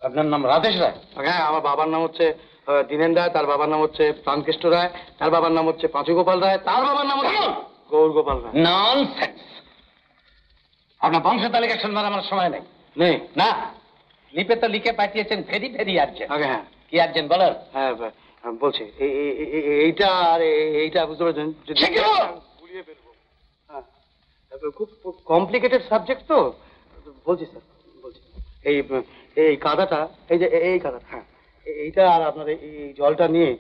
আপনার নাম রাধেশ রায়? হ্যাঁ, আমার বাবার নাম হচ্ছে দীনেন রায়, তার বাবার নাম হচ্ছে প্রাণকৃষ্ণ রায়, তার বাবার নাম হচ্ছে পাঁচুগোপাল রায়, তার বাবার নাম হচ্ছে গৌরগোপাল রায়। ননসেন্স! আপনার বংশ তালিকা শুনবার আমার সময় নেই। নেই না, লিপে তো লিখে পাঠিয়েছেন ভেরি ভেরি আর্জেন্ট। আগে হ্যাঁ, কি আর্জেন্ট বলেন? হ্যাঁ বলছি, এইটা আর এইটা বুঝতে পারছেন, যদি গুলিয়ে ফেলবো। হ্যাঁ, খুব কমপ্লিকেটেড সাবজেক্ট তো। বলছি স্যার, বলছি এই এই কাদাটা, এই যে এই কাদা, হ্যাঁ এইটা আর আপনার এই জলটা নিয়ে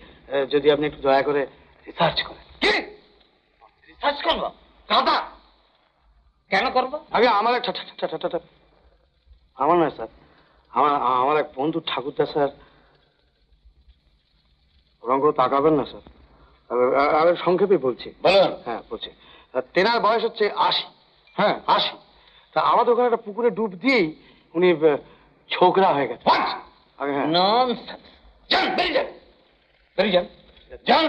যদি আপনি একটু দয়া করে রিসার্চ করেন। কি রিসার্চ করবো? কাদা কেন করবো? আগে আমার একটা আমার নয় স্যার, আমার এক বন্ধু ঠাকুরদা স্যার, ওরকম করে তাকাবেন না স্যার। আমি সংক্ষেপে বলছি। বলুন। হ্যাঁ বলছি, তেনার বয়স হচ্ছে 80। হ্যাঁ 80। তা আমাদের ওখানে একটা পুকুরে ডুব দিয়েই উনি ছোকরা হয়ে গেছে। ননসেন্স! যান, বেরিয়ে যান, বেরিয়ে যান, যান।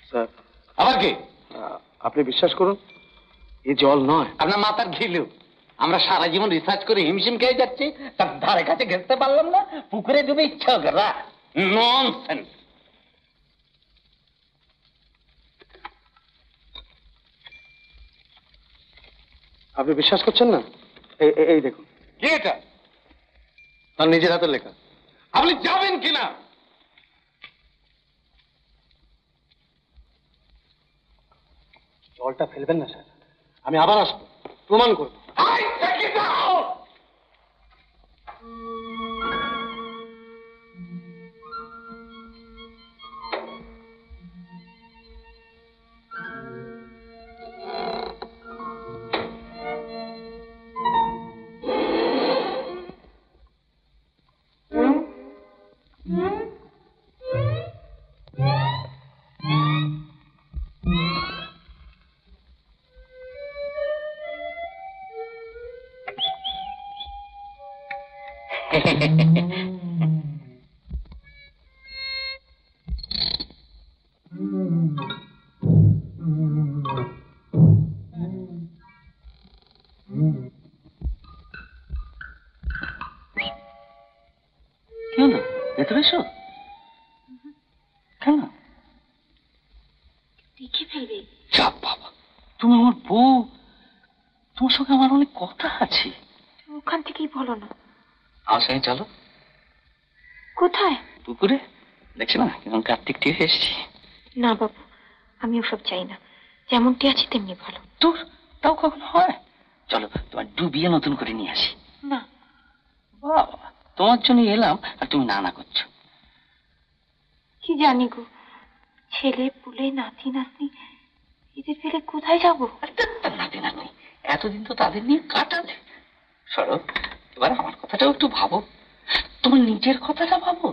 স্যার আবার কি? আপনি বিশ্বাস করুন, এই জল নয়। আপনার মাথার ঘিলু। আমরা সারা জীবন রিসার্চ করে হিমশিম খেয়ে যাচ্ছি, তার ধারে কাছে ঘেঁচতে পারলাম না, পুকুরে ডুবে ছোকরা। ননসেন্স! আপনি বিশ্বাস করছেন না? এই দেখুন। কি এটা? তার নিজের হাতের লেখা। আপনি যাবেন কিনা? জলটা ফেলবেন না স্যার, আমি আবার আসবো, প্রমাণ করবো। কেন ভেতরে এসো। কেন? দেখে ফেলবে। চাপ বাবা, তুমি আমার বউ, তোমার সঙ্গে আমার অনেক কথা আছে। ওখান থেকেই বলো না। আমার সঙ্গে চলো। কোথায়? পুকুরে। দেখছি না কেমন কার্তিক টিয়ে এসছি। না বাবু, আমি ওসব চাই না, যেমনটি আছি তেমনি ভালো। তোর তাও কখনো হয়? চলো তোমার ডুবিয়ে নতুন করে নিয়ে আসি। না বাবা, তোমার জন্য এলাম আর তুমি না না করছো। কি জানি গো, ছেলে পুলে নাতি নাতনি এদের ফেলে কোথায় যাবো? নাতি নাতনি এতদিন তো তাদের নিয়ে কাটালে। সরো, এবার আমার কথাটাও একটু ভাবো, তোমার নিজের কথাটা ভাবো।